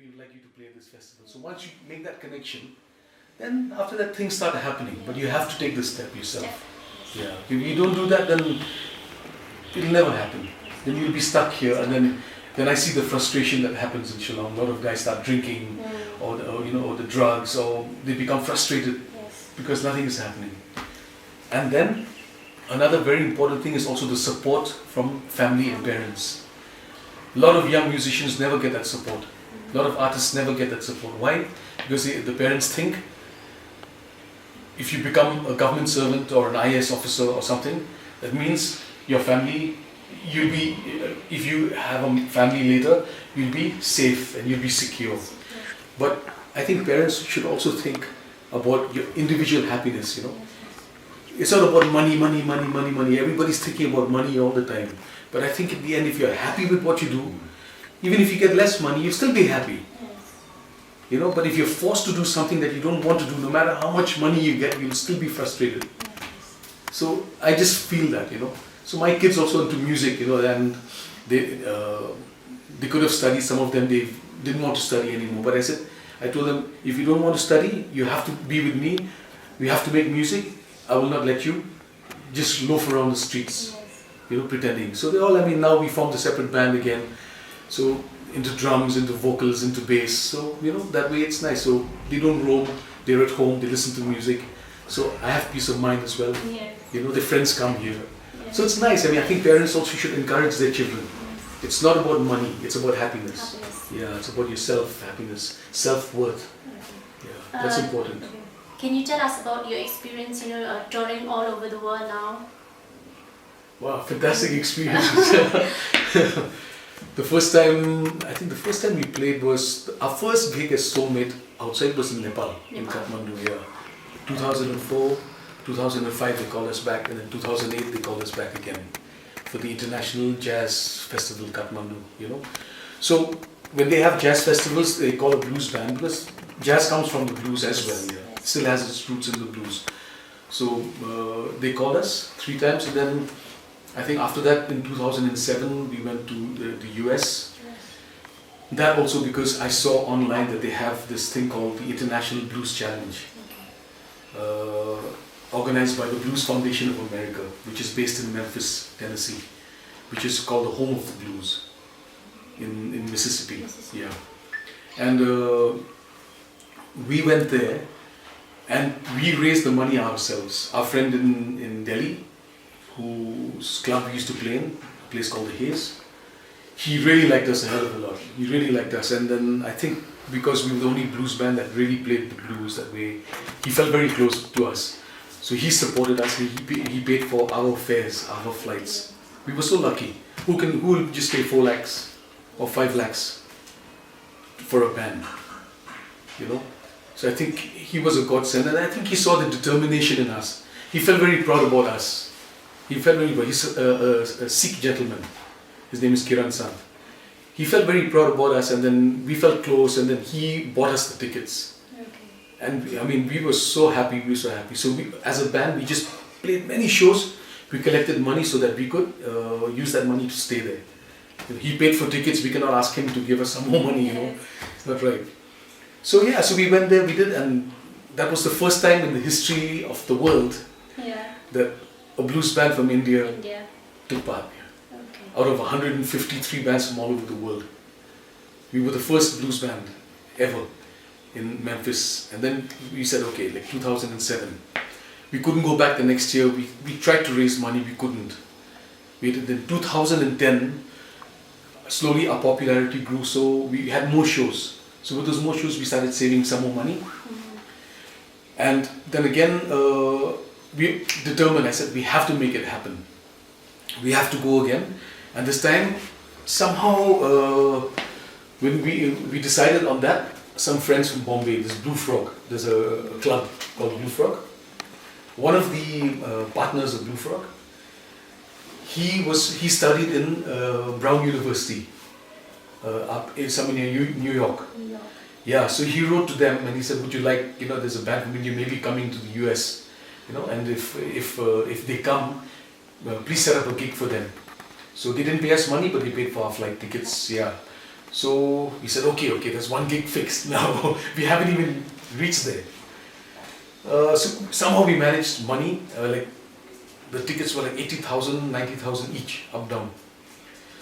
we would like you to play at this festival. So once you make that connection, then after that things start happening. But you have to take the step yourself. Yeah. If you don't do that, then it'll never happen. Then you'll be stuck here, and then I see the frustration that happens in Shillong. A lot of guys start drinking, or the drugs, or they become frustrated because nothing is happening. And then another very important thing is also the support from family and parents. A lot of young musicians never get that support. A lot of artists never get that support. Why? Because the parents think if you become a government servant or an IAS officer or something, that means your family, if you have a family later, you'll be safe and you'll be secure. But I think parents should also think about your individual happiness, It's not about money. Everybody's thinking about money all the time. But I think in the end, if you're happy with what you do, even if you get less money, you'll still be happy. But if you're forced to do something that you don't want to do, no matter how much money you get, you'll still be frustrated. So I just feel that, So my kids also into music, and they could have studied. Some of them, they didn't want to study anymore. But I told them, if you don't want to study, you have to be with me. We have to make music. I will not let you just loaf around the streets, pretending. So now we formed a separate band again. So into drums, into vocals, into bass. So, that way it's nice. So they don't roam, they're at home, they listen to music. So I have peace of mind as well. Yes. Their friends come here. Yes. So it's nice. I think parents also should encourage their children. Yes. It's not about money, it's about happiness. Yeah, it's about your self-happiness, self-worth. Okay. Yeah, that's important. Okay. Can you tell us about your experience, touring all over the world now? Wow, fantastic experiences. The first time we played was, our first gig as Soulmate outside was in Nepal. In Kathmandu, 2004, 2005 they called us back, and then 2008 they called us back again for the International Jazz Festival Kathmandu, So when they have jazz festivals, they call a blues band, because jazz comes from the blues as well, It still has its roots in the blues. So they called us 3 times, and then I think after that in 2007 we went to the US. That also because I saw online that they have this thing called the International Blues Challenge, organized by the Blues Foundation of America, which is based in Memphis, Tennessee, which is called the home of the blues in Mississippi. Yeah. And we went there and we raised the money ourselves. Our friend in Delhi, whose club we used to play in, a place called The Haze, he really liked us a hell of a lot. He really liked us, and then I think because we were the only blues band that really played the blues that way, he felt very close to us. So he supported us. He paid for our fares, our flights. We were so lucky. Who will just pay 4 lakhs or 5 lakhs for a band? So I think he was a godsend, and I think he saw the determination in us. He felt very proud about us. He felt very proud. He's a Sikh gentleman. His name is Kiran Sant. He felt very proud about us, and then we felt close, and then he bought us the tickets. Okay. And we were so happy. So as a band, we just played many shows. We collected money so that we could use that money to stay there. He paid for tickets. We cannot ask him to give us some more money. It's not right. So so we went there. We did, and that was the first time in the history of the world that a blues band from India took part. Okay. Out of 153 bands from all over the world. We were the first blues band ever in Memphis. And then we said, okay, 2007. We couldn't go back the next year. We tried to raise money, we couldn't. In 2010, slowly our popularity grew, so we had more shows. So with those more shows, we started saving some more money. And then again, we determined, I said, we have to make it happen. We have to go again. And this time, somehow, when we decided on that, some friends from Bombay, this Blue Frog, there's a club called Blue Frog. One of the partners of Blue Frog, he studied in Brown University, up in somewhere near New York. Yeah, so he wrote to them and he said, would you like, there's a band from India maybe coming to the US, and if they come, please set up a gig for them. So they didn't pay us money, but they paid for our flight tickets, So he said, okay, there's one gig fixed. Now we haven't even reached there. So somehow we managed money, like the tickets were like 80,000, 90,000 each, up down.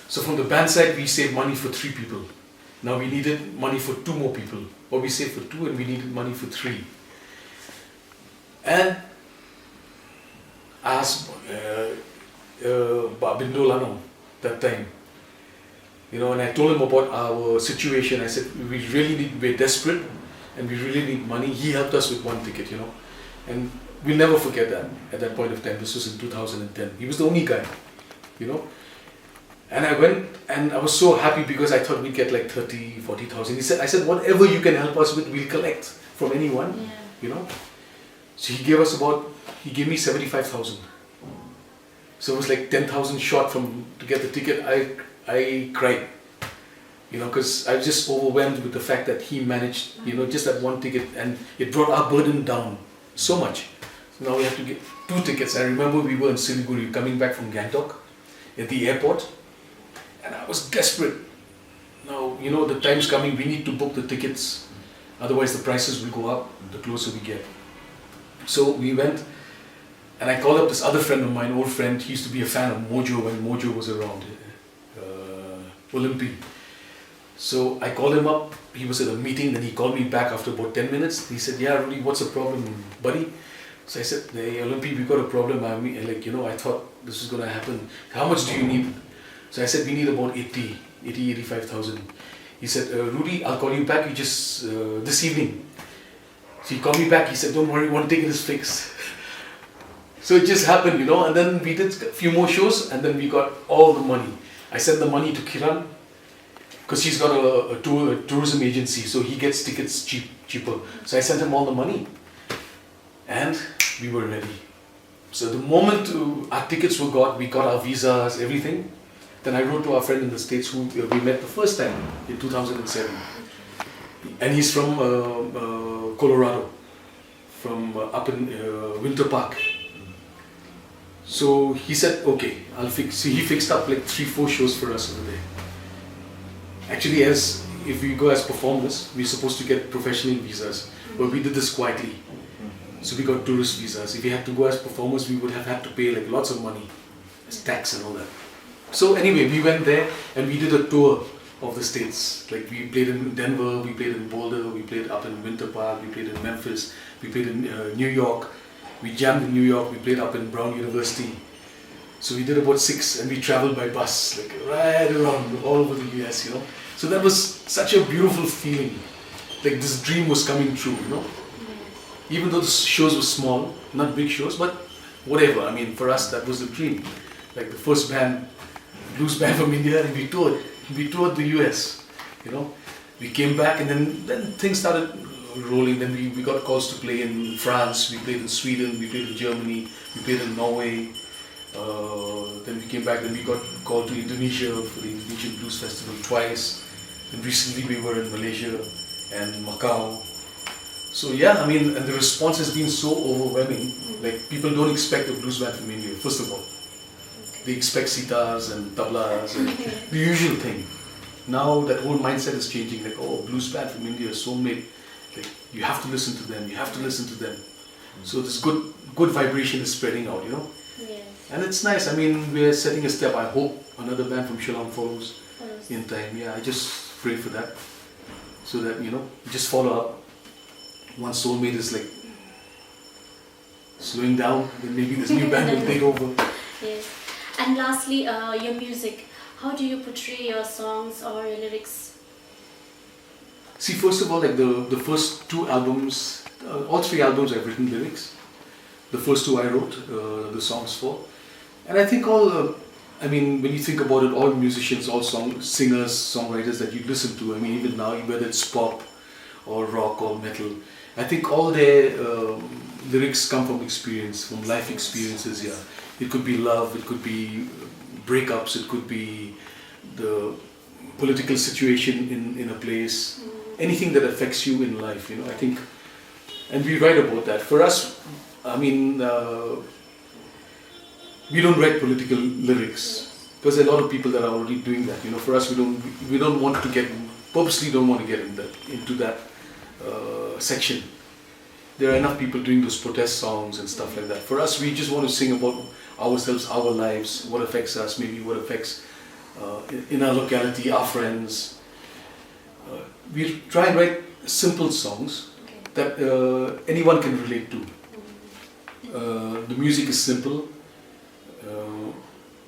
So from the band side, we saved money for 3 people. Now we needed money for 2 more people. Or we saved for 2 and we needed money for 3. And I asked Babindo Lano that time, and I told him about our situation. I said, we're desperate and we really need money. He helped us with 1 ticket, and we'll never forget that at that point of time. This was in 2010. He was the only guy, And I went and I was so happy because I thought we'd get like 30, 40,000. I said, whatever you can help us with, we'll collect from anyone, So he gave me 75,000. So it was like 10,000 short to get the ticket. I cried, because I was just overwhelmed with the fact that he managed, just that 1 ticket, and it brought our burden down so much. So now we have to get 2 tickets. I remember we were in Siliguri coming back from Gangtok at the airport, and I was desperate. Now, the time's coming, we need to book the tickets, otherwise the prices will go up the closer we get. So we went, and I called up this other friend of mine, old friend. He used to be a fan of Mojo when Mojo was around, Olympi. So I called him up. He was at a meeting, then he called me back after about 10 minutes. He said, yeah, Rudy, what's the problem, buddy? So I said, hey, Olympi, we got a problem. I thought this was going to happen. How much do you need? So I said, we need about 85,000. He said, Rudy, I'll call you back. You just, this evening. So he called me back. He said, don't worry, 1 ticket is fixed. So it just happened, and then we did a few more shows, and then we got all the money. I sent the money to Kiran, because he's got a tourism agency, so he gets tickets cheaper. So I sent him all the money, and we were ready. So the moment our tickets we got our visas, everything, then I wrote to our friend in the States who we met the first time in 2007. And he's from Colorado, from up in Winter Park. So he said, okay, I'll fix. So he fixed up like 3-4 shows for us over there. Actually, if we go as performers, we're supposed to get professional visas, but we did this quietly. So we got tourist visas. If we had to go as performers, we would have had to pay like lots of money, as tax and all that. So anyway, we went there and we did a tour of the States. Like we played in Denver, we played in Boulder, we played up in Winter Park, we played in Memphis, we played in New York. We jammed in New York, we played up in Brown University. So we did about 6, and we traveled by bus, like right around all over the US, So that was such a beautiful feeling. Like this dream was coming true, Even though the shows were small, not big shows, but whatever. I mean, for us, that was the dream. Like the first blues band from India, and we toured. We toured the US, We came back, and then things started rolling. Then we got calls to play in France, we played in Sweden, we played in Germany, we played in Norway. Then we came back, then we got called to Indonesia for the Indonesian Blues Festival twice. And recently we were in Malaysia and Macau. So yeah, and the response has been so overwhelming. Like people don't expect a blues band from India, first of all. They expect sitars and tablas and the usual thing. Now that whole mindset is changing, like, oh, blues band from India, Soulmate. Like, you have to listen to them, So this good vibration is spreading out, Yes. And it's nice. We're setting a step. I hope another band from Shillong follows in time. Yeah, I just pray for that. So that, just follow up. Once Soulmate is like slowing down, then maybe this new band will take over. Yes. And lastly, your music. How do you portray your songs or your lyrics? See, first of all, like the first 2 albums, all 3 albums I've written lyrics. The first 2 I wrote the songs for. And I think when you think about it, all musicians, all singers, songwriters that you listen to, even now, whether it's pop or rock or metal, I think all their lyrics come from experience, from life experiences, yeah. It could be love, it could be breakups, it could be the political situation in a place. Anything that affects you in life, I think, and we write about that. For us, we don't write political lyrics. because there are a lot of people that are already doing that. You know, for us, we don't want to purposely don't want to get into that section. There are enough people doing those protest songs and stuff like that. For us, we just want to sing about ourselves, our lives, what affects us, maybe what affects in our locality, our friends. We try and write simple songs that anyone can relate to. The music is simple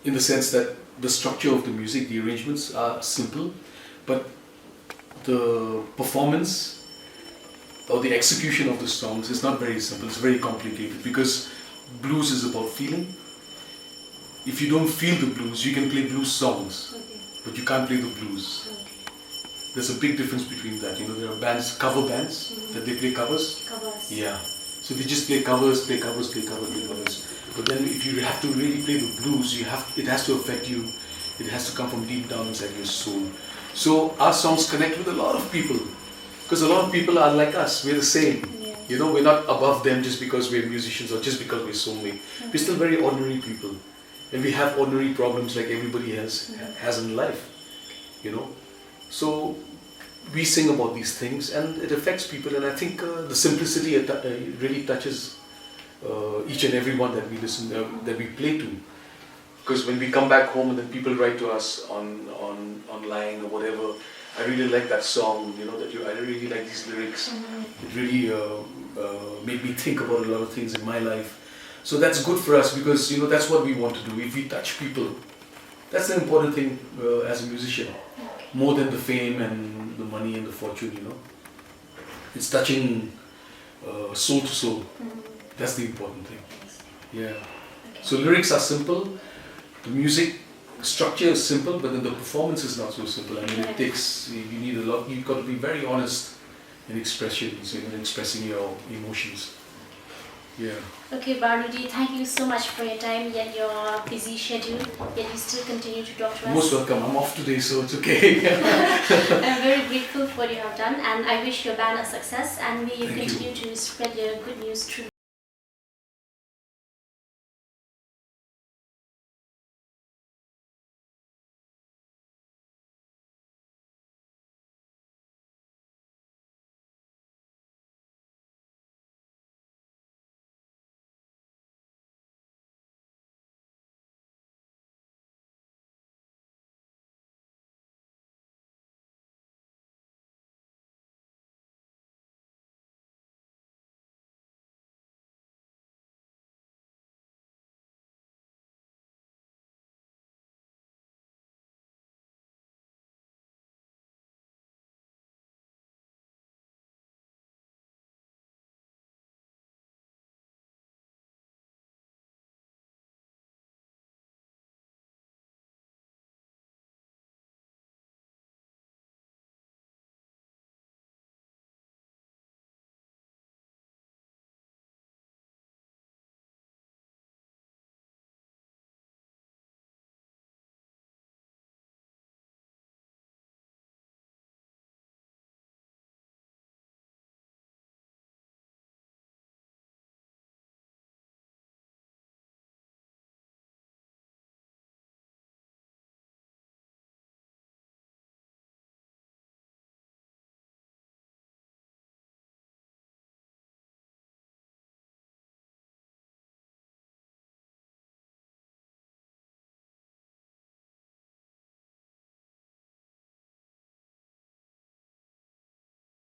in the sense that the structure of the music, the arrangements are simple, but the performance or the execution of the songs is not very simple, it's very complicated, because blues is about feeling. If you don't feel the blues, you can play blues songs, but you can't play the blues. There's a big difference between that. You know, there are bands, cover bands, that they play covers. Yeah. So they just play covers. But then if you have to really play the blues, it has to affect you. It has to come from deep down inside your soul. So our songs connect with a lot of people, because a lot of people are like us. We're the same. Yes. You know, we're not above them just because we're musicians or just because we're Soulmate. We're still very ordinary people, and we have ordinary problems like everybody else has in life. You know, so we sing about these things, and it affects people. And I think the simplicity really touches each and every one that we listen, that we play to. Because when we come back home and then people write to us online or whatever, I really like that song, you know, I really like these lyrics. It really made me think about a lot of things in my life. So that's good for us, because, you know, that's what we want to do. If we touch people, that's the important thing as a musician, more than the fame and the money and the fortune, you know. It's touching soul to soul. That's the important thing. Yeah. So lyrics are simple, the music structure is simple, but then the performance is not so simple. I mean, you need a lot, you've got to be very honest in expressions, in expressing your emotions. Yeah. Okay, Rudy, thank you so much for your time and your busy schedule, yet you still continue to talk to us. Most welcome. I'm off today, so it's okay. I'm very grateful for what you have done, and I wish your band a success, and may you continue to spread your good news through